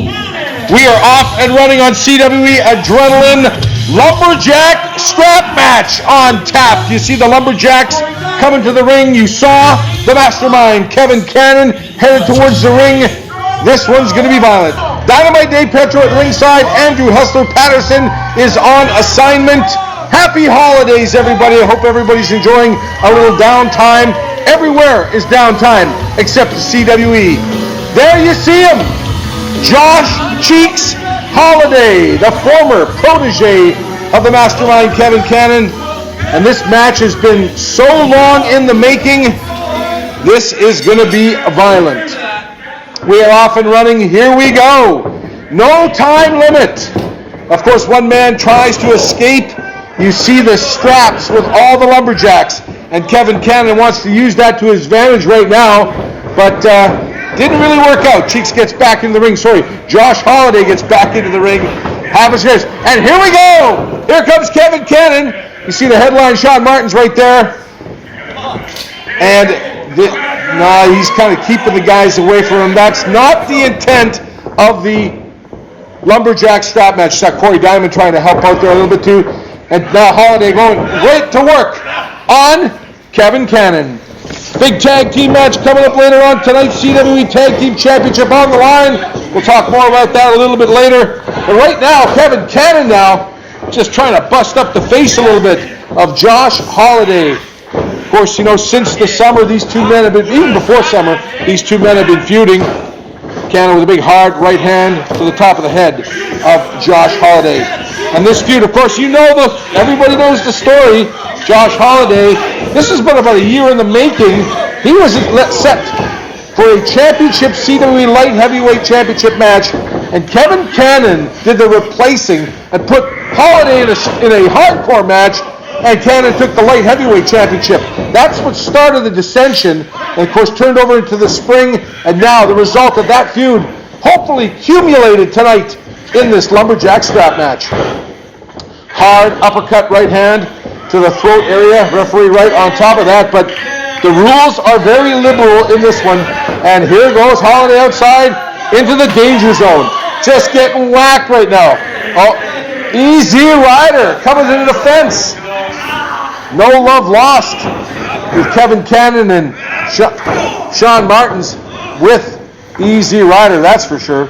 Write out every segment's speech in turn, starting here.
We are off and running on CWE Adrenaline. Lumberjack Strap Match on tap. You see the Lumberjacks coming to the ring. You saw the mastermind, Kevin Cannon, headed towards the ring. This one's going to be violent. Dynamite Dave Petro at ringside. Andrew Hustler Patterson is on assignment. Happy holidays, everybody. I hope everybody's enjoying a little downtime. Everywhere is downtime except the CWE. There you see him. Josh Cheeks Holliday, the former protege of the mastermind Kevin Cannon. And this match has been so long in the making. This is going to be violent. We are off and running. Here we go. No time limit. Of course, one man tries to escape. You see the straps with all the Lumberjacks. And Kevin Cannon wants to use that to his advantage right now. But didn't really work out. Cheeks gets back into the ring. Josh Holliday gets back into the ring. Half his fist. And here we go. Here comes Kevin Cannon. You see the headline, Sean Martin's right there. And he's kind of keeping the guys away from him. That's not the intent of the Lumberjack Strap Match. Corey Diamond trying to help out there a little bit too. And now Holliday going right to work on Kevin Cannon. Big tag team match coming up later on tonight. CWE Tag Team Championship on the line. We'll talk more about that a little bit later. But right now, Kevin Cannon now just trying to bust up the face a little bit of Josh Holliday. Of course, since the summer, these two men have been, even before summer, these two men have been feuding. Cannon with a big hard right hand to the top of the head of Josh Holliday. And this feud, of course, everybody knows the story. Josh Holliday, this has been about a year in the making. He was set for a championship CWE Light Heavyweight Championship match, and Kevin Cannon did the replacing and put Holliday in a hardcore match, and Cannon took the Light Heavyweight Championship. That's what started the dissension, and of course turned over into the spring, and now the result of that feud hopefully accumulated tonight in this Lumberjack Strap Match. Hard uppercut right hand to the throat area, referee right on top of that, but the rules are very liberal in this one, and here goes Holliday outside into the danger zone, just getting whacked right now. Oh, Easy Rider coming into the fence. No love lost with Kevin Cannon and Sean Martins with Easy Rider, that's for sure.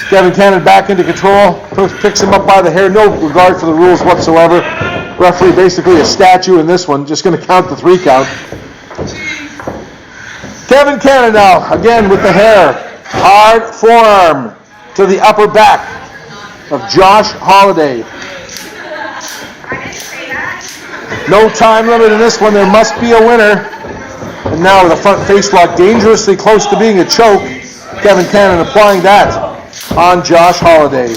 Kevin Cannon back into control, picks him up by the hair, no regard for the rules whatsoever. Referee basically a statue in this one, just going to count the 3 count. Kevin Cannon now, again with the hair. Hard forearm to the upper back of Josh Holliday. No time limit in this one, there must be a winner. And now with a front face lock, dangerously close to being a choke. Kevin Cannon applying that on Josh Holliday.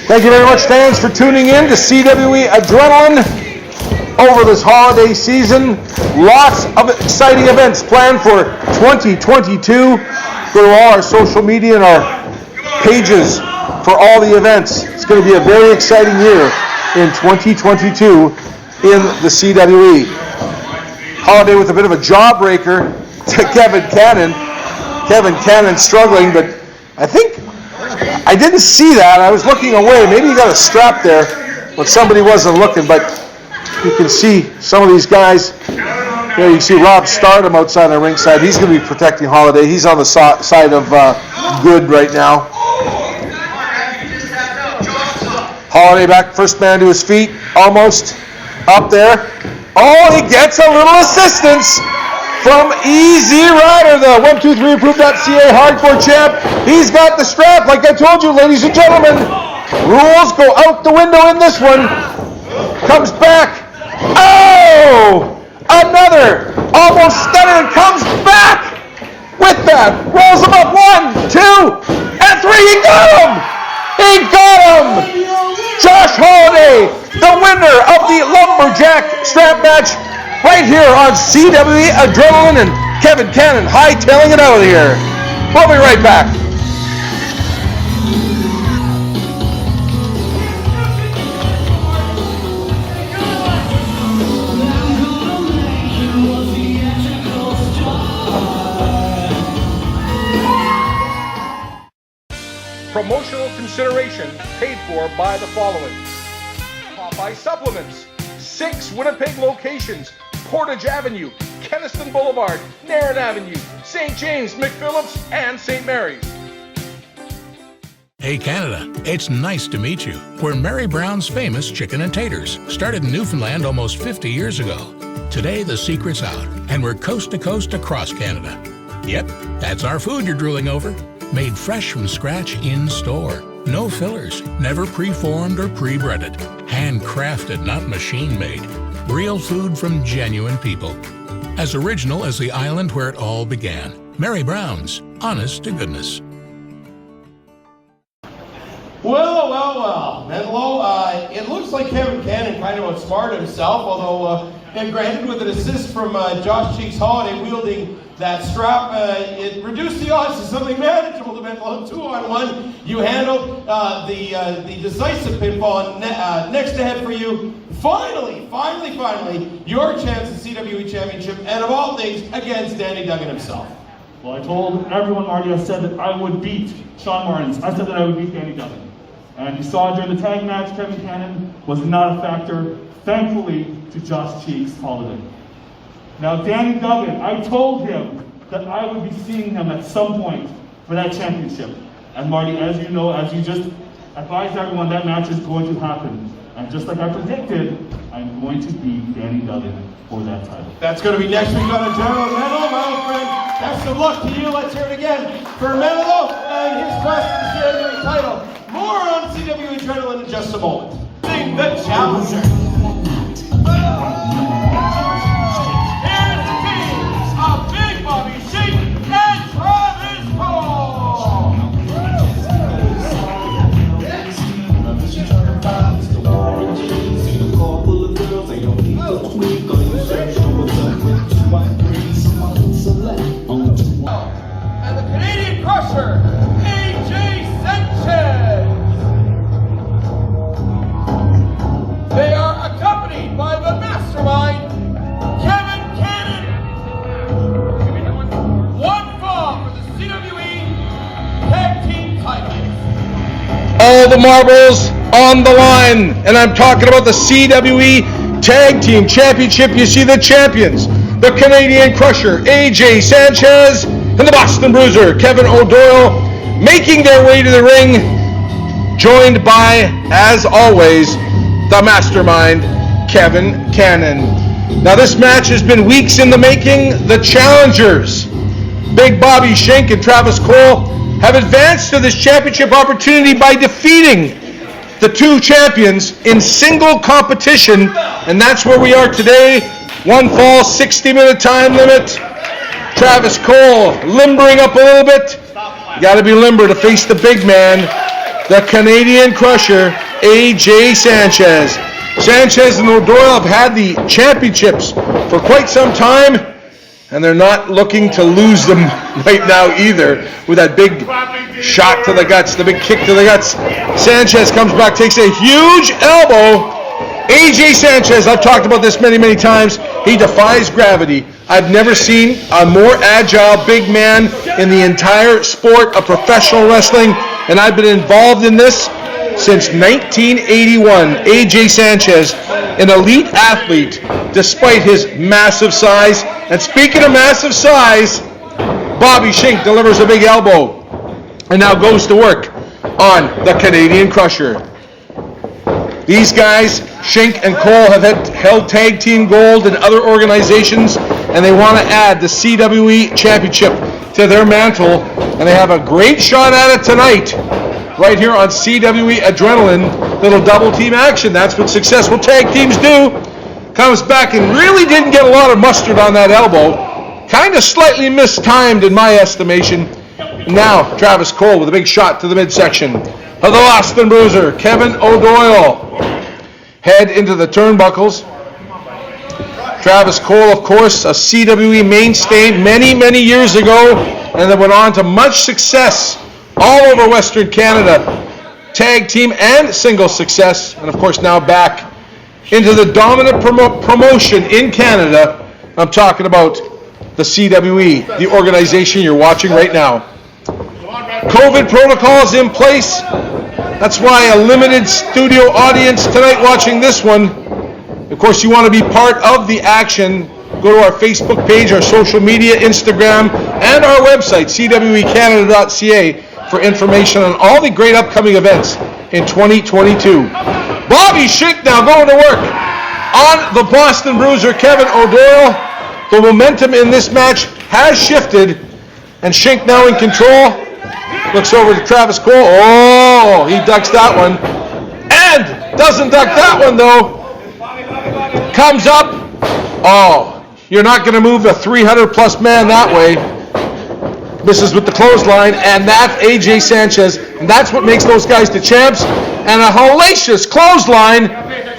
Thank you very much, fans, for tuning in to CWE Adrenaline over this holiday season. Lots of exciting events planned for 2022. Go to all our social media and our pages for all the events. It's going to be a very exciting year in 2022 in the CWE. Holliday with a bit of a jawbreaker to Kevin Cannon. Kevin Cannon struggling, but I didn't see that. I was looking away. Maybe he got a strap there when somebody wasn't looking, but you can see some of these guys. There you can see Rob Stardom outside the ringside. He's going to be protecting Holliday. He's on the side of good right now. Holliday back, first man to his feet, almost up there. Oh, he gets a little assistance from Easy Rider, the 123approved.ca hardcore champ. He's got the strap, like I told you, ladies and gentlemen. Rules go out the window in this one. Comes back. Oh! Another almost stunner and comes back with that. Rolls him up. 1, 2, and 3. He got him! He got him! Josh Holliday, the winner of the Lumberjack Strap Match, right here on CWE Adrenaline, and Kevin Cannon hightailing it out of here. We'll be right back. Promotional consideration paid for by the following: Popeye Supplements, 6 Winnipeg locations: Portage Avenue, Kenniston Boulevard, Narran Avenue, St. James, McPhillips, and St. Mary's. Hey Canada, it's nice to meet you. We're Mary Brown's famous chicken and taters, started in Newfoundland almost 50 years ago. Today the secret's out, and we're coast to coast across Canada. Yep, that's our food you're drooling over. Made fresh from scratch in store. No fillers, never pre-formed or pre-breaded. Handcrafted, not machine-made. Real food from genuine people. As original as the island where it all began. Mary Brown's, honest to goodness. Well. Mentallo, it looks like Kevin Cannon kind of outsmarted himself, although, granted, with an assist from Josh Cheeks Holliday wielding that strap, it reduced the odds to something manageable to Mentallo. 2-on-1. You handled the decisive pinfall next ahead for you. Finally, your chance at CWE Championship, and of all things, against Danny Duggan himself. Well, I told everyone already, I said that I would beat Sean Martins. I said that I would beat Danny Duggan. And you saw during the tag match, Kevin Cannon was not a factor, thankfully, to Josh Cheeks Holliday. Now, Danny Duggan, I told him that I would be seeing him at some point for that championship. And Marty, as you know, as you just advised everyone, that match is going to happen. And just like I predicted, I'm going to beat Danny Duggan for that title. That's going to be next week on Adrenaline. Mentallo, my old friend, best of luck to you. Let's hear it again for Mentallo and his quest for the CWE title. More on CWE Adrenaline in just a moment. The challenger. Here's the team of Big Bobby Sheik and Travis Cole. And the Canadian Crusher, Sanchez. They are accompanied by the mastermind, Kevin Cannon. One fall for the CWE Tag Team titles. All the marbles on the line, and I'm talking about the CWE Tag Team Championship. You see the champions, the Canadian Crusher, AJ Sanchez, and the Boston Bruiser, Kevin O'Doyle, making their way to the ring, joined by, as always, the mastermind, Kevin Cannon. Now this match has been weeks in the making. The challengers, Big Bobby Sheik and Travis Cole, have advanced to this championship opportunity by defeating the two champions in single competition, and that's where we are today. One fall, 60-minute time limit. Travis Cole limbering up a little bit. Got to be limber to face the big man, the Canadian Crusher, AJ Sanchez. Sanchez and O'Doyle have had the championships for quite some time, and they're not looking to lose them right now either with that big shot to the guts, the big kick to the guts. Sanchez comes back, takes a huge elbow. AJ Sanchez, I've talked about this many times, he defies gravity. I've never seen a more agile big man in the entire sport of professional wrestling, and I've been involved in this since 1981. AJ Sanchez, an elite athlete, despite his massive size. And speaking of massive size, Bobby Sheik delivers a big elbow and now goes to work on the Canadian Crusher. These guys, Sheik and Cole, have held tag team gold in other organizations, and they want to add the CWE Championship to their mantle, and they have a great shot at it tonight, right here on CWE Adrenaline. Little double team action. That's what successful tag teams do. Comes back and really didn't get a lot of mustard on that elbow. Kind of slightly mistimed in my estimation. Now, Travis Cole with a big shot to the midsection of the Boston Bruiser, Kevin O'Doyle. Head into the turnbuckles. Travis Cole, of course, a CWE mainstay many years ago, and that went on to much success all over Western Canada. Tag team and single success, and of course now back into the dominant promotion in Canada. I'm talking about the CWE, the organization you're watching right now. COVID protocols in place. That's why a limited studio audience tonight watching this one. Of course, you want to be part of the action. Go to our Facebook page, our social media, Instagram, and our website, CWECanada.ca, for information on all the great upcoming events in 2022. Bobby Shink now going to work on the Boston Bruiser, Kevin O'Doyle. The momentum in this match has shifted, and Shink now in control. Looks over to Travis Cole. Oh, he ducks that one. And doesn't duck that one, though. Comes up. Oh, you're not going to move a 300-plus man that way. Misses with the clothesline, and that's AJ Sanchez. And that's what makes those guys the champs. And a hellacious clothesline.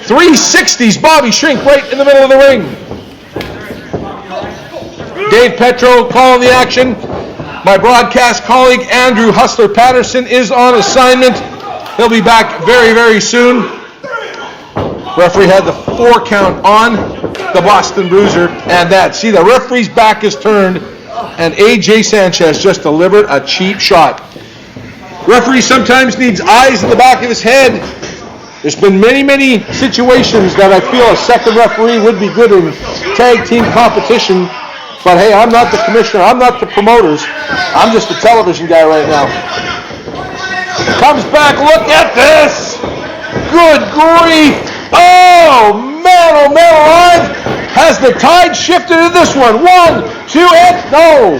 360s, Bobby Shink right in the middle of the ring. Dave Petro calling the action. My broadcast colleague Andrew Hustler Patterson is on assignment. He'll be back very, very soon. Referee had the 4 count on the Boston Bruiser, and that. See, the referee's back is turned, and AJ Sanchez just delivered a cheap shot. Referee sometimes needs eyes in the back of his head. There's been many, many situations that I feel a second referee would be good in tag team competition. But hey, I'm not the commissioner, I'm not the promoters. I'm just the television guy right now. Comes back, look at this! Good grief! Oh man, alive! Has the tide shifted in this one? 1, 2, and no!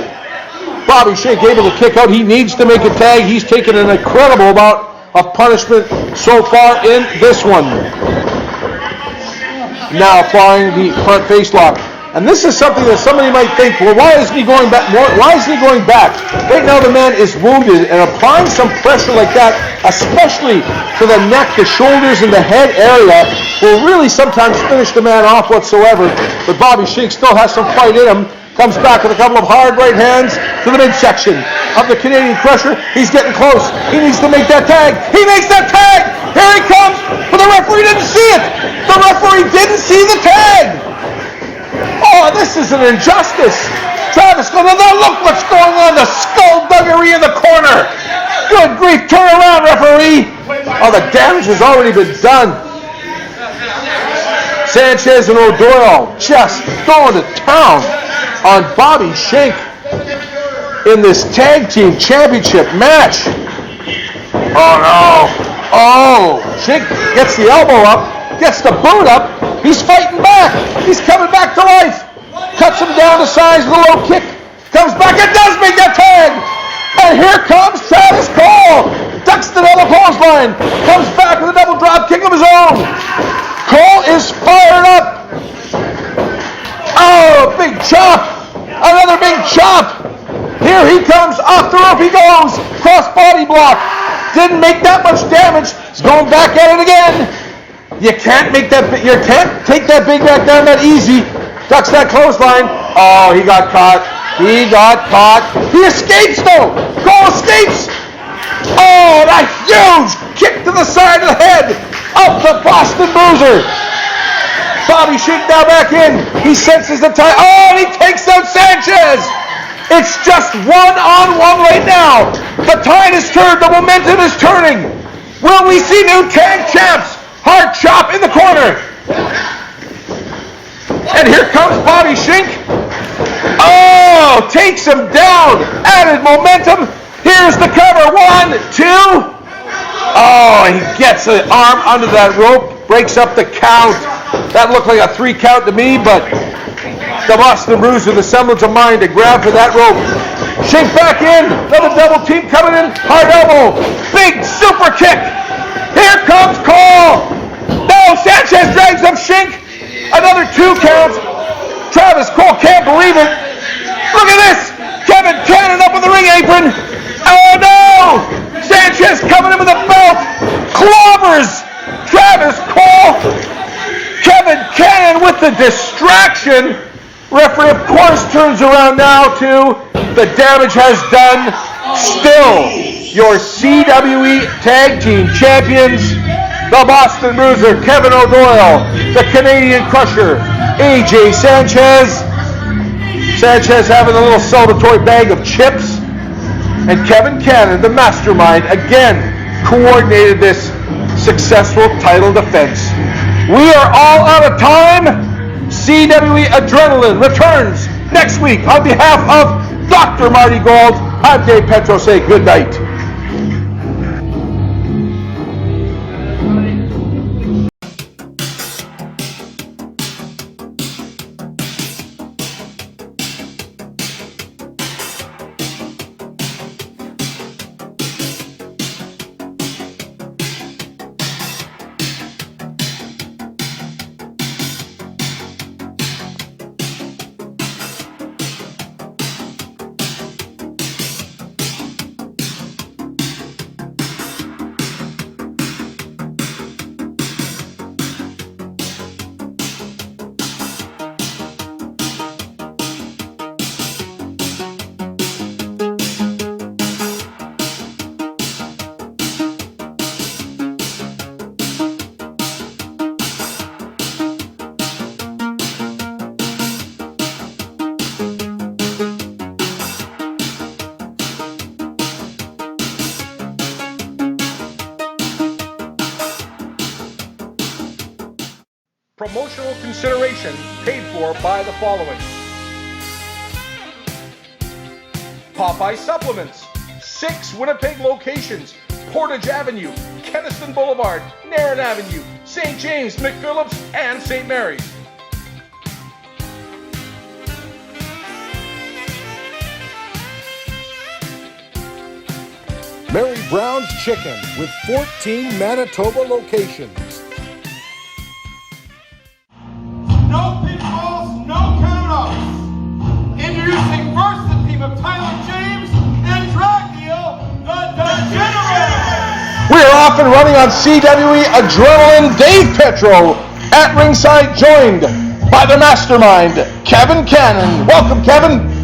Bobby Shink able to kick out. He needs to make a tag. He's taken an incredible amount of punishment so far in this one. Now applying the front face lock. And this is something that somebody might think, well, why isn't he going back? Why isn't he going back? Right now the man is wounded, and applying some pressure like that, especially to the neck, the shoulders, and the head area, will really sometimes finish the man off whatsoever. But Bobby Shink still has some fight in him. Comes back with a couple of hard right hands to the midsection of the Canadian Crusher. He's getting close. He needs to make that tag. He makes that tag! Here he comes! But the referee didn't see it! The referee didn't see the tag! Oh, this is an injustice. Travis, look what's going on. The skullduggery in the corner. Good grief, turn around, referee. Oh, the damage has already been done. Sanchez and O'Doyle just going to town on Bobby Shink in this tag team championship match. Oh no. Oh, Shink gets the elbow up, gets the boot up. He's fighting back. He's coming back to life. Cuts him down to size with a low kick. Comes back and does make that tag. And here comes Travis Cole. Ducks the double clothesline. Comes back with a double drop kick of his own. Cole is fired up. Oh, big chop. Another big chop. Here he comes. Off the rope he goes. Cross body block. Didn't make that much damage. He's going back at it again. You can't take that big back down that easy. Ducks that clothesline. Oh, he got caught. He escapes though. Cole escapes. Oh, that huge kick to the side of the head of the Boston Bruiser. Bobby Shink now back in. He senses the time. Oh, and he takes out Sanchez. It's just one-on-one right now. The tide is turned. The momentum is turning. Will we see new tag champs? Hard chop in the corner. And here comes Bobby Shink. Oh, takes him down. Added momentum. Here's the cover. 1, 2. Oh, he gets the arm under that rope. Breaks up the count. That looked like a 3 count to me, but the Boston Bruiser, the semblance of mind to grab for that rope. Shink back in. Another double team coming in. Hard elbow. Big super kick. Here comes Cole. No, Sanchez drags up Shink. Another 2 counts. Travis Cole can't believe it. Look at this. Kevin Cannon up on the ring apron. Oh no! Sanchez coming in with a belt. Clobbers Travis Cole. Kevin Cannon with the distraction. Referee, of course, turns around now to the damage has done. Still, your CWE Tag Team Champions, the Boston Bruiser, Kevin O'Doyle, the Canadian Crusher, AJ Sanchez. Sanchez having a little celebratory bag of chips. And Kevin Cannon, the mastermind, again coordinated this successful title defense. We are all out of time. CWE Adrenaline returns next week. On behalf of Dr. Marty Gold, I'm Dave Petro. Say good night. Promotional consideration paid for by the following: Popeye Supplements, 6 Winnipeg locations: Portage Avenue, Kenniston Boulevard, Narran Avenue, St. James, McPhillips, and St. Mary's. Mary Brown's Chicken with 14 Manitoba locations. No pitfalls, no countouts. Introducing first the team of Tyler James and Dragneil, the Degenerates. We are off and running on CWE Adrenaline. Dave Petro at ringside, joined by the mastermind, Kevin Cannon. Welcome, Kevin.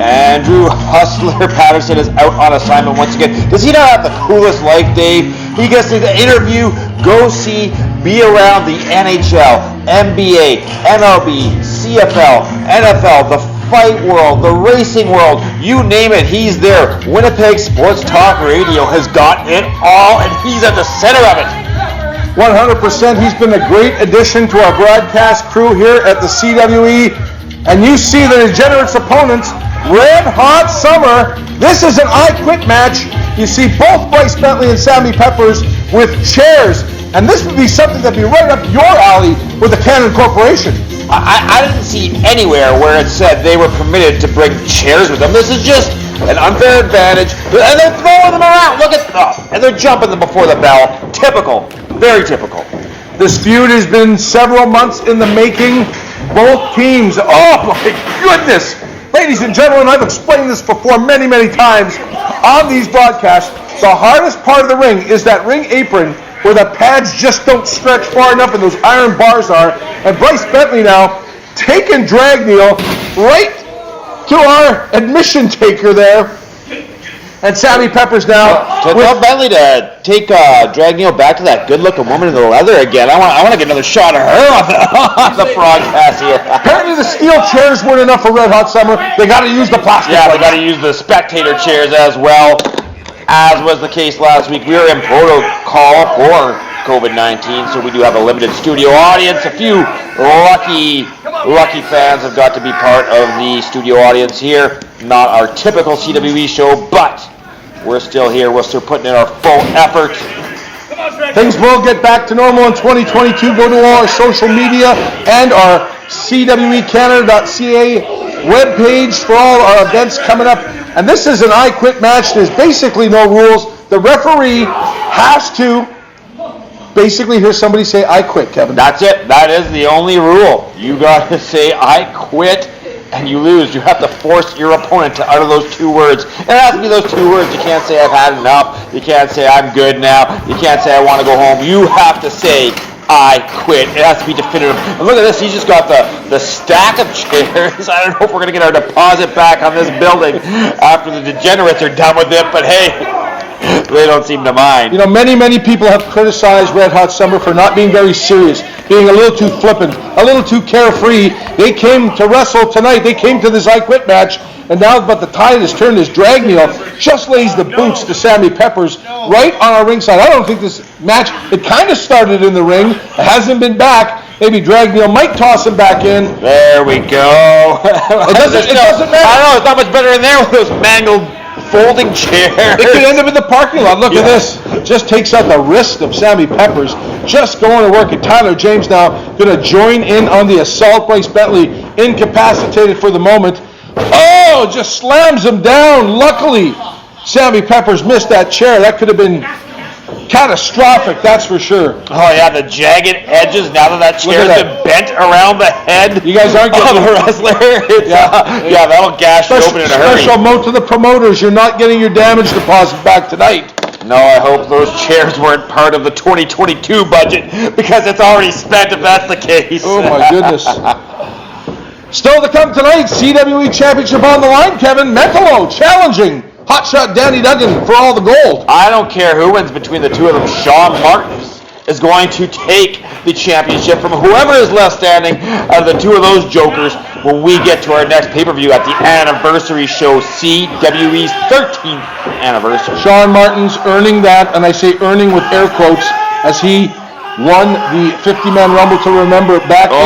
Andrew Hustler Patterson is out on assignment once again. Does he not have the coolest life, Dave? He gets to interview, go see, be around the NHL, NBA, MLB, CFL, NFL, the fight world, the racing world, you name it, he's there. Winnipeg Sports Talk Radio has got it all, and he's at the center of it. 100%. He's been a great addition to our broadcast crew here at the CWE. And you see the Degenerates opponents, Red Hot Summer. This is an I Quit match. You see both Bryce Bentley and Sammy Peppers with chairs. And this would be something that'd be right up your alley with the Cannon Corporation. I didn't see anywhere where it said they were permitted to bring chairs with them. This is just an unfair advantage. And they're throwing them around. Look at them. And they're jumping them before the bell. Typical. Very typical. This feud has been several months in the making. Both teams, oh my goodness. Ladies and gentlemen, I've explained this before many, many times on these broadcasts. The hardest part of the ring is that ring apron where the pads just don't stretch far enough and those iron bars are. And Bryce Bentley now taking Dragneil right to our admission taker there. And Sammy Peppers now. Tell Bentley to take Dragneil back to that good-looking woman in the leather again. I want to get another shot of her on the broadcast here. Apparently the steel chairs weren't enough for Red Hot Summer. They got to use the plastic. Yeah, they got to use the spectator chairs as well, as was the case last week. We are in protocol for COVID-19, so we do have a limited studio audience. A few lucky fans have got to be part of the studio audience here. Not our typical CWE show, but we're still here. We're still putting in our full effort. Things will get back to normal in 2022. Go to all our social media and our CWECanada.ca webpage for all our events coming up. And this is an I Quit match. There's basically no rules. The referee has to basically hear somebody say, I quit, Kevin. That's it. That is the only rule. You got to say, I quit, and you lose. You have to force your opponent to utter those 2 words. And it has to be those 2 words. You can't say, I've had enough. You can't say, I'm good now. You can't say, I want to go home. You have to say, I quit. It has to be definitive. And look at this. He's just got the stack of chairs. I don't know if we're going to get our deposit back on this building after the Degenerates are done with it, but hey, they don't seem to mind. You know, many people have criticized Red Hot Summer for not being very serious, being a little too flippant, a little too carefree. They came to wrestle tonight. They came to this I Quit match, And now, but the tide has turned as Dragneel just lays the boots to Sammy Peppers right on our ringside. I don't think this match, it kind of started in the ring. It hasn't been back. Maybe Dragneel might toss him back in. There we go. It doesn't matter. I don't know, it's not much better in there with those mangled folding chairs. It could end up in the parking lot. Look at this. Just takes out the wrist of Sammy Peppers. Just going to work. And Tyler James now going to join in on the assault. Bryce Bentley incapacitated for the moment. Oh, just slams him down. Luckily, Sammy Peppers missed that chair. That could have been catastrophic, that's for sure. Oh yeah, the jagged edges now that chair's been bent around the head. You guys aren't getting the wrestler. Yeah, that'll gash you open in a hurry. Special note to the promoters, you're not getting your damage deposit back tonight. No, I hope those chairs weren't part of the 2022 budget because it's already spent if that's the case. Oh my goodness. Still to come tonight, CWE Championship on the line, Kevin. Mentallo challenging hotshot Danny Duggan for all the gold. I don't care who wins between the two of them. Sean Martins is going to take the championship from whoever is left standing out of the two of those jokers when we get to our next pay-per-view at the anniversary show, CWE's 13th anniversary. Sean Martins earning that, and I say earning with air quotes, as he won the 50-man Rumble to remember back in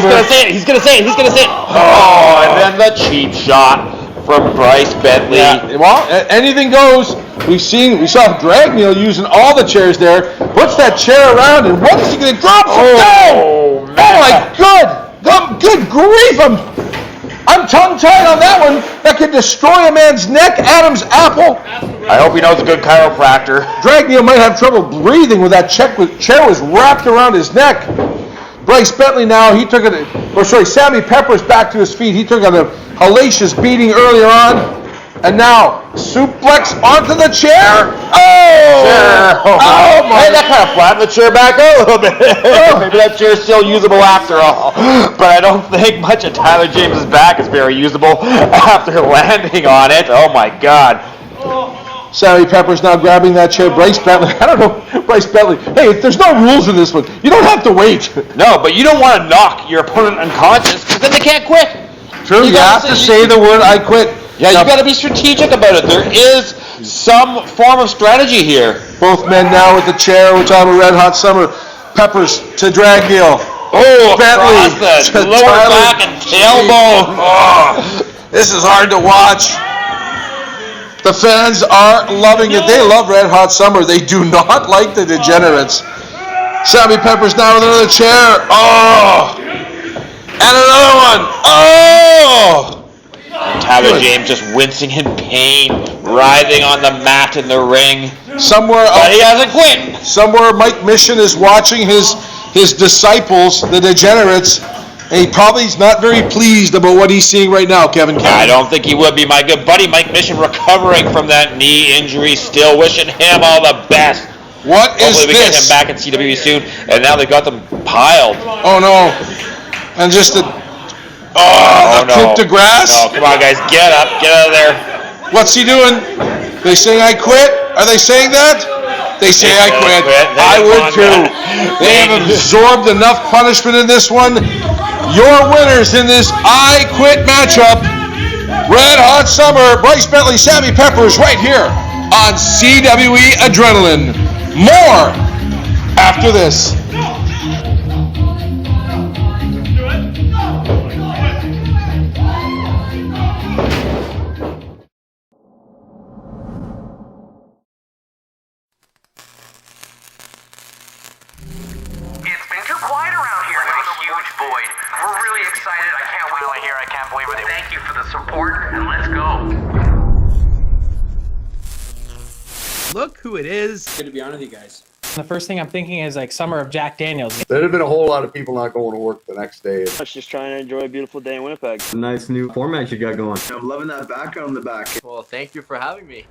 December. He's gonna say it. Oh, and then the cheap shot from Bryce Bentley. Yeah, well, anything goes. We saw Dragneel using all the chairs there. Puts that chair around, and what is he going to drop him down? Oh, man. Oh my good grief! I'm tongue-tied on that one. That could destroy a man's neck. Adam's apple. I hope he knows a good chiropractor. Dragneel might have trouble breathing with that chair was wrapped around his neck. Bryce Bentley now, Sammy Peppers back to his feet. He took a hellacious beating earlier on. And now, suplex onto the chair. Oh my. Hey, that kind of flattened the chair back out a little bit. Maybe that chair's still usable after all. But I don't think much of Tyler James's back is very usable after landing on it. Oh my God. Sammy Peppers now grabbing that chair. Bryce Bentley. I don't know. Bryce Bentley. Hey, there's no rules in this one. You don't have to wait. No, but you don't want to knock your opponent unconscious because then they can't quit. True. You have to say the word "I quit." Yeah, you got to be strategic about it. There is some form of strategy here. Both men now with the chair. We're talking about Red Hot Summer. Peppers to Dragneel. Oh, Bentley across the to lower Tyler. back and tailbone. Oh, this is hard to watch. The fans are loving it. They love Red Hot Summer. They do not like the Degenerates. Sammy Peppers now with another chair. Oh! And another one. Oh! Tyler James just wincing in pain, writhing on the mat in the ring. But he hasn't quit. Somewhere Mike Mission is watching his disciples, the Degenerates, and he probably is not very pleased about what he's seeing right now, Kevin. I don't think he would be. My good buddy Mike Mission recovering from that knee injury, still wishing him all the best. What is Hopefully we this? get him back in CWE soon, and now they got them piled. Oh no. And just the coup de grace. No, come on guys, get up, get out of there. What's he doing? They saying I quit? Are they saying that? They say I quit. I would too. They have absorbed enough punishment in this one. Your winners in this I Quit matchup. Red Hot Summer, Bryce Bentley, Sammy Peppers right here on CWE Adrenaline. More after this. Thank you for the support, and let's go. Look who it is. Good to be on with you guys. The first thing I'm thinking is like Summer of Jack Daniels. There'd have been a whole lot of people not going to work the next day. I was just trying to enjoy a beautiful day in Winnipeg. Nice new format you got going. I'm loving that background in the back. Well, thank you for having me.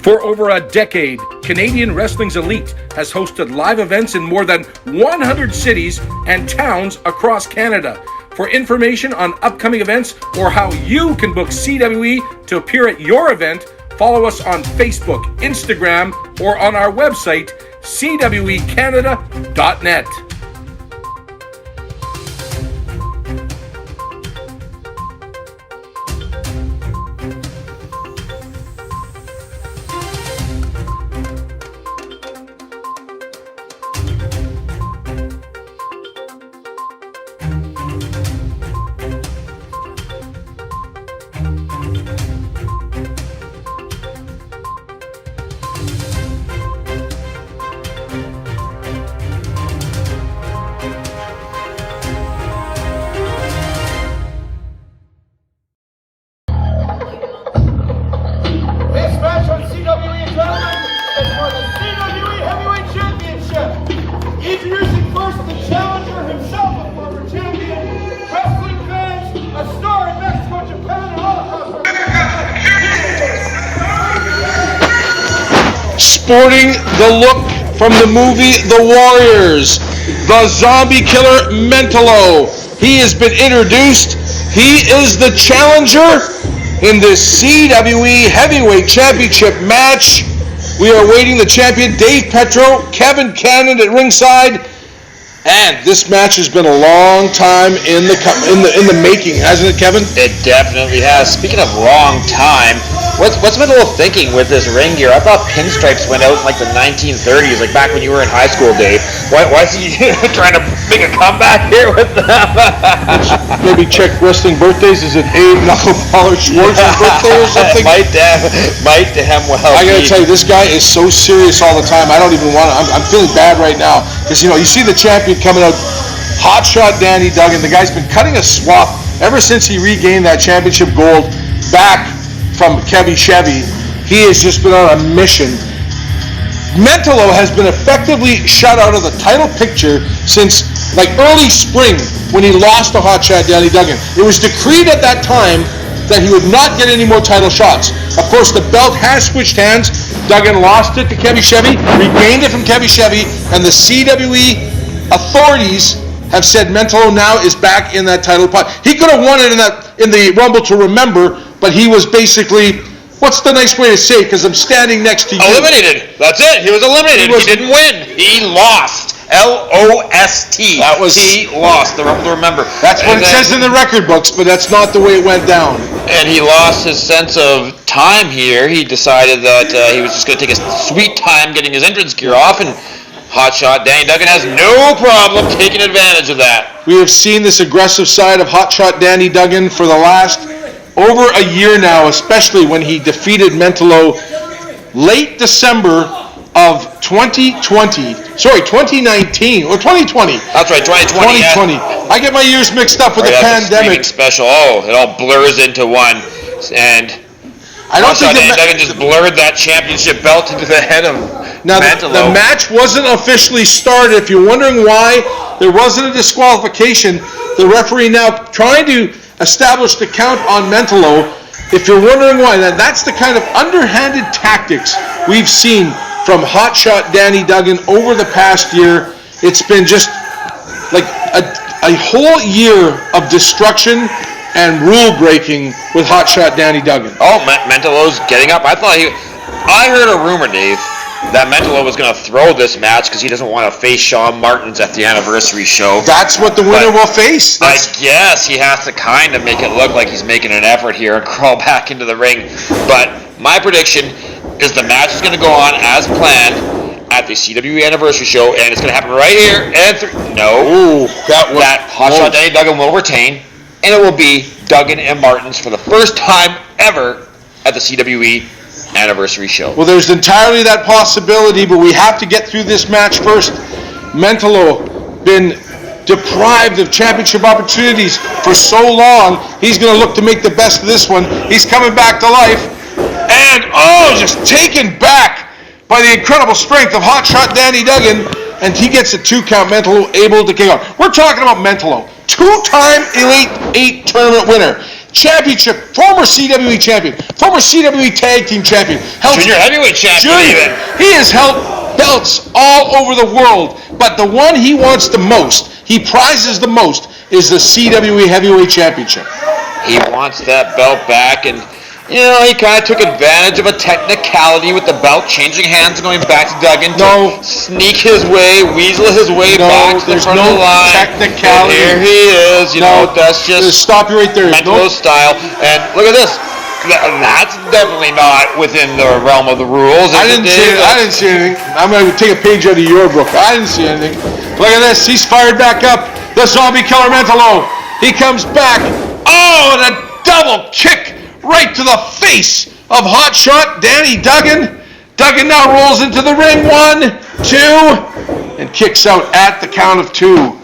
For over a decade, Canadian Wrestling's Elite has hosted live events in more than 100 cities and towns across Canada. For information on upcoming events or how you can book CWE to appear at your event, follow us on Facebook, Instagram, or on our website, cwecanada.net. This match on CWE Adrenaline is for the CWE Heavyweight Championship. Introducing first the challenger himself, a former champion, wrestling fans, a star in Mexico, Japan, and all across Sporting the look from the movie The Warriors, the zombie killer Mentallo. He has been introduced. He is the challenger in this CWE Heavyweight Championship match. We are awaiting the champion Dave Petro, Kevin Cannon at ringside, and this match has been a long time in the making, hasn't it, Kevin? It definitely has. Speaking of long time, what's Mentallo thinking with this ring gear? I thought pinstripes went out in like the 1930s, like back when you were in high school, Dave. Why is he trying to make a comeback here with them? Maybe check wrestling birthdays. Is it Abe Knuckleballer Schwartz's birthday or something? Might damn well. I gotta tell you, this guy is so serious all the time. I don't even want to. I'm feeling bad right now because you see the champion coming out, hotshot Danny Duggan. The guy's been cutting a swap ever since he regained that championship gold back from Kevy Chevy. He has just been on a mission. Mentallo has been effectively shut out of the title picture since like early spring when he lost to hotshot Danny Duggan. It was decreed at that time that he would not get any more title shots. Of course, the belt has switched hands. Duggan lost it to Kevy Chevy, regained it from Kevy Chevy, and the CWE authorities have said Mentallo now is back in that title pot. He could have won it in the Rumble to Remember, but he was basically, what's the nice way to say it? Because I'm standing next to you. Eliminated. That's it. He was eliminated. He didn't win. He lost. L-O-S-T. He lost the Rumble to Remember. That's what it says in the record books, but that's not the way it went down. And he lost his sense of time here. He decided that he was just going to take a sweet time getting his entrance gear off, and hotshot Danny Duggan has no problem taking advantage of that. We have seen this aggressive side of hotshot Danny Duggan for the last over a year now, especially when he defeated Mentallo late December of 2019 or 2020. That's right, 2020. 2020. I get my years mixed up with the pandemic. Special. Oh, it all blurs into one, and I don't think Danny Duggan just blurred that championship belt into the head of Mentallo. The match wasn't officially started. If you're wondering why there wasn't a disqualification, the referee now trying to establish the count on Mentallo. If you're wondering why, that's the kind of underhanded tactics we've seen from hotshot Danny Duggan over the past year. It's been just like a whole year of destruction and rule breaking with hotshot Danny Duggan. Oh, Mentallo's getting up. I heard a rumor, Dave, that Mentallo was going to throw this match because he doesn't want to face Shawn Martins at the anniversary show. That's what the winner will face. I guess he has to kind of make it look like he's making an effort here and crawl back into the ring. But my prediction is the match is going to go on as planned at the CWE anniversary show, and it's going to happen right here. That hotshot Danny Duggan will retain, and it will be Duggan and Martins for the first time ever at the CWE anniversary show. Well, there's entirely that possibility, but we have to get through this match first. Mentallo been deprived of championship opportunities for so long. He's going to look to make the best of this one. He's coming back to life, and just taken back by the incredible strength of hotshot Danny Duggan, and he gets a 2 count. Mentallo able to kick out. We're talking about Mentallo, 2-time Elite 8 tournament winner. Championship, former CWE champion, former CWE Tag Team champion, Junior heavyweight champion even. He has held belts all over the world, but the one he wants the most, he prizes the most, is the CWE Heavyweight Championship. He wants that belt back, and you know, he kind of took advantage of a technicality with the belt changing hands and going back to Duggan to sneak his way, weasel his way back to the front of the line. Technicality. And here he is, you know, that's just stop you right there. Mentallo style. And look at this. That's definitely not within the realm of the rules. I didn't see anything. I'm going to take a page out of your book. I didn't see anything. Look at this. He's fired back up. The zombie killer Mentallo. He comes back. Oh, and a double kick right to the face of hotshot Danny Duggan. Duggan now rolls into the ring. 1, 2, and kicks out at the count of 2.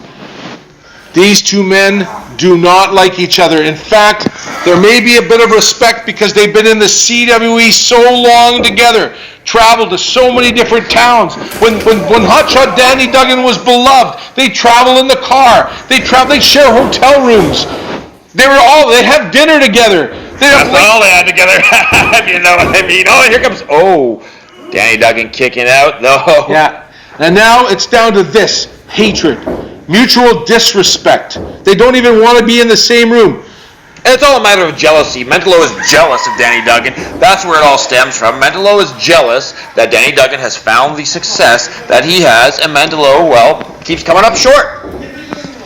These two men do not like each other. In fact, there may be a bit of respect because they've been in the CWE so long together, traveled to so many different towns. When hotshot Danny Duggan was beloved, they travel in the car. They share hotel rooms. They have dinner together. That's all they had together. You know what I mean? Oh, here comes, Danny Duggan kicking out. No. Yeah. And now it's down to this. Hatred. Mutual disrespect. They don't even want to be in the same room. And it's all a matter of jealousy. Mentallo is jealous of Danny Duggan. That's where it all stems from. Mentallo is jealous that Danny Duggan has found the success that he has, and Mentallo, well, keeps coming up short.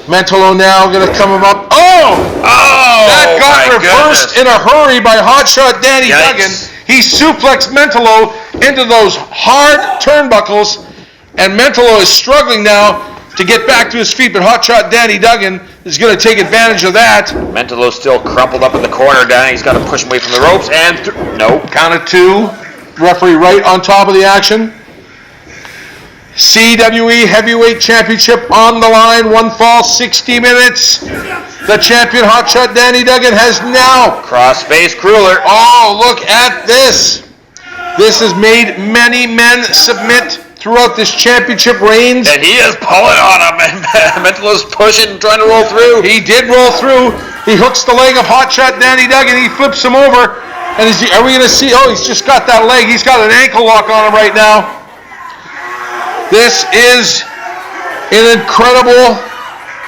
Mentallo now going to come up. That got reversed in a hurry by hotshot Danny Duggan. He suplexed Mentallo into those hard turnbuckles, and Mentallo is struggling now to get back to his feet, but hotshot Danny Duggan is going to take advantage of that. Mentallo's still crumpled up in the corner. Danny's got to push him away from the ropes, and no. Count of 2. Referee right on top of the action. CWE Heavyweight Championship on the line. 1 fall, 60 minutes. The champion, hotshot Danny Duggan, has now cross-face cruiler. Oh, look at this. This has made many men submit throughout this championship reigns. And he is pulling on him. Mentallo's pushing, trying to roll through. He did roll through. He hooks the leg of hotshot Danny Duggan. He flips him over. And are we going to see? Oh, he's just got that leg. He's got an ankle lock on him right now. This is an incredible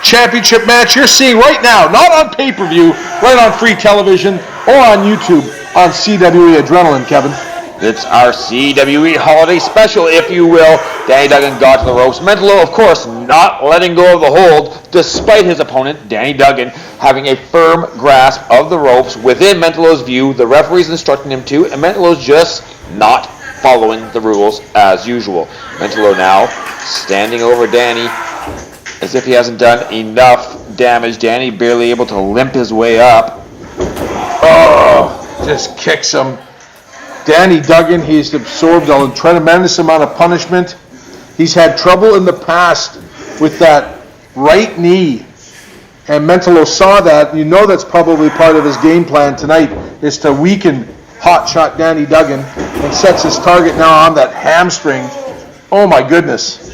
championship match you're seeing right now, not on pay-per-view, right on free television or on YouTube on CWE Adrenaline, Kevin. It's our CWE Holiday Special, if you will. Danny Duggan got to the ropes. Mentallo, of course, not letting go of the hold, despite his opponent, Danny Duggan, having a firm grasp of the ropes within Mentallo's view. The referee's instructing him to, and Mentallo's just not following the rules as usual. Mentallo now standing over Danny as if he hasn't done enough damage. Danny barely able to limp his way up. Oh, just kicks him. Danny Duggan, he's absorbed a tremendous amount of punishment. He's had trouble in the past with that right knee. And Mentallo saw that. You know that's probably part of his game plan tonight, is to weaken hotshot Danny Duggan, and sets his target now on that hamstring. Oh my goodness.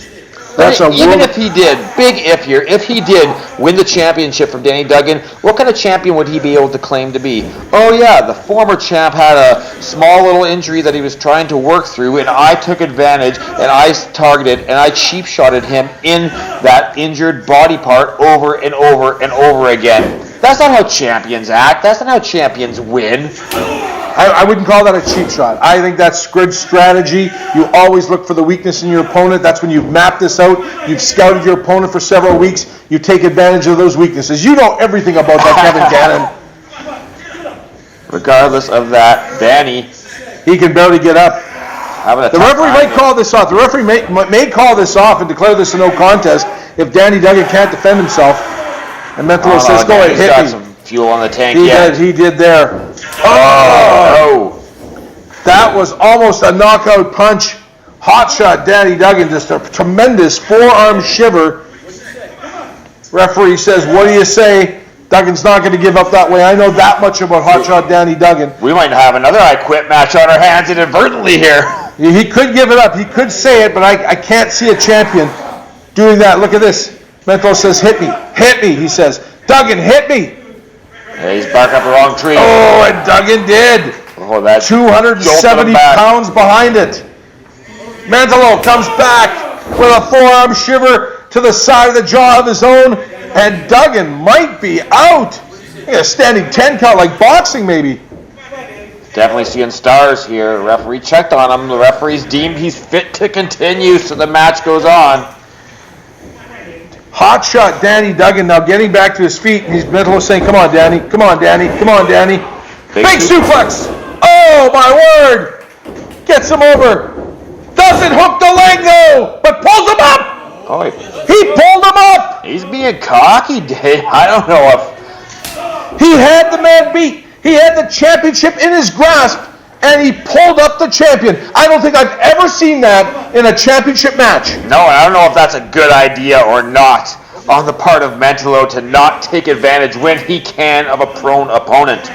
That's even if he did, big if here, if he did win the championship from Danny Duggan, what kind of champion would he be able to claim to be? Oh yeah, the former champ had a small little injury that he was trying to work through, and I took advantage, and I targeted, and I cheap shotted him in that injured body part over and over and over again. That's not how champions act. That's not how champions win. I wouldn't call that a cheap shot. I think that's good strategy. You always look for the weakness in your opponent. That's when you've mapped this out. You've scouted your opponent for several weeks. You take advantage of those weaknesses. You know everything about that, Kevin Cannon. Regardless of that, Danny, he can barely get up. The referee might call this off. The referee may call this off and declare this a no contest if Danny Duggan can't defend himself. And Mentallo says, go ahead, hit me. Some fuel on the tank He did there. Oh! That was almost a knockout punch. Hotshot Danny Duggan, just a tremendous forearm shiver. Referee says, what do you say? Duggan's not going to give up that way. I know that much about hotshot Danny Duggan. We might have another I Quit match on our hands inadvertently here. He could give it up. He could say it, but I can't see a champion doing that. Look at this. Mentallo says, hit me. Hit me, he says. Duggan, hit me. He's barking up the wrong tree. Oh, and Duggan did. Oh, that 270 pounds behind it. Mentallo comes back with a forearm shiver to the side of the jaw of his own, and Duggan might be out. A standing 10 count like boxing maybe. Definitely seeing stars here. The referee checked on him. The referee's deemed he's fit to continue, so the match goes on. Hot shot Danny Duggan now getting back to his feet, and he's Mentallo saying, come on, Danny, come on, Danny, come on, Danny. Big suplex. Oh, my word. Gets him over. Doesn't hook the leg, though, but pulls him up. Oh, he pulled him up. He's being cocky, Dave. I don't know if... He had the man beat. He had the championship in his grasp, and he pulled up the champion. I don't think I've ever seen that in a championship match. No, I don't know if that's a good idea or not on the part of Mentallo to not take advantage when he can of a prone opponent.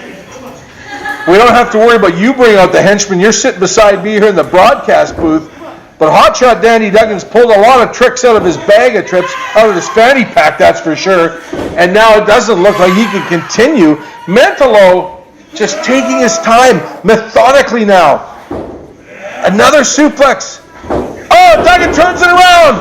We don't have to worry about you bringing out the henchman. You're sitting beside me here in the broadcast booth. But Hotshot Danny Duggan's pulled a lot of tricks out of his bag of tricks, out of his fanny pack, that's for sure. And now it doesn't look like he can continue. Mentallo just taking his time methodically now. Another suplex. Oh, Duggan turns it around.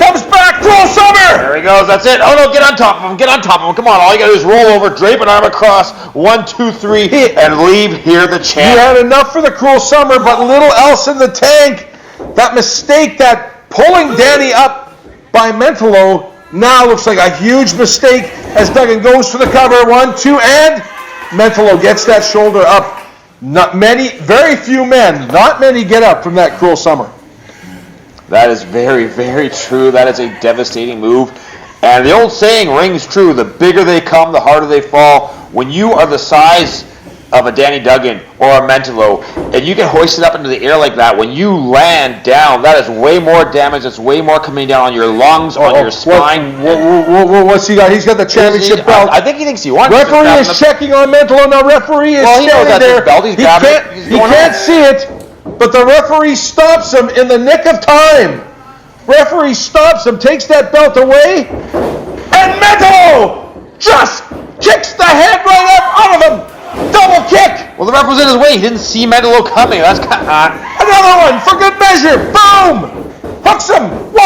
Comes back, cruel summer. There he goes, that's it. Oh no, get on top of him, get on top of him. Come on, all you gotta do is roll over, drape an arm across, 1, 2, 3, and leave here the champ. He had enough for the cruel summer, but little else in the tank. That mistake, that pulling Danny up by Mentallo, now looks like a huge mistake as Duggan goes for the cover. 1, 2, and Mentallo gets that shoulder up. Very few men, not many get up from that cruel summer. That is very, very true. That is a devastating move. And the old saying rings true. The bigger they come, the harder they fall. When you are the size of a Danny Duggan or a Mentallo, and you get hoisted up into the air like that, when you land down, that is way more damage. That's way more coming down on your lungs, on your spine. What's he got? He's got the championship belt. I think he thinks he won. Referee is checking on Mentallo. Now referee is standing there. He can't see it, but the referee stops him in the nick of time. Referee stops him, takes that belt away, and Mentallo just kicks the head right up out of him. Double kick! Well, the ref was in his way. He didn't see Mentallo coming. That's kind of... Another one for good measure. Boom! Hooks him. 1,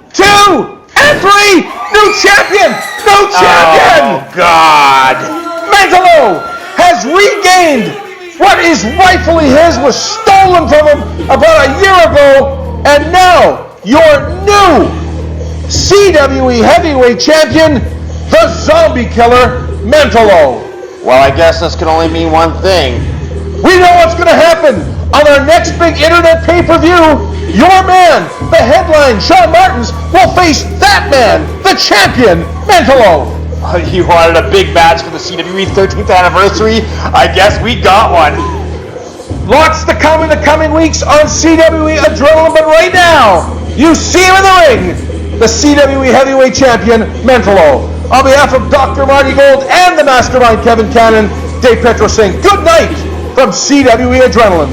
2, and 3. New champion! New champion! Oh, God. Mentallo has regained what is rightfully his, was stolen from him about a year ago, and now your new CWE Heavyweight Champion, the Zombie Killer, Mentallo. Well, I guess this can only mean one thing. We know what's going to happen on our next big internet pay-per-view. Your man, the headline, Shawn Martins, will face that man, the champion, Mentallo. You wanted a big match for the CWE 13th anniversary? I guess we got one. Lots to come in the coming weeks on CWE Adrenaline, but right now, you see him in the ring, the CWE Heavyweight Champion, Mentallo. On behalf of Dr. Marty Gold and the Mastermind Kevin Cannon, Dave Petro saying good night from CWE Adrenaline.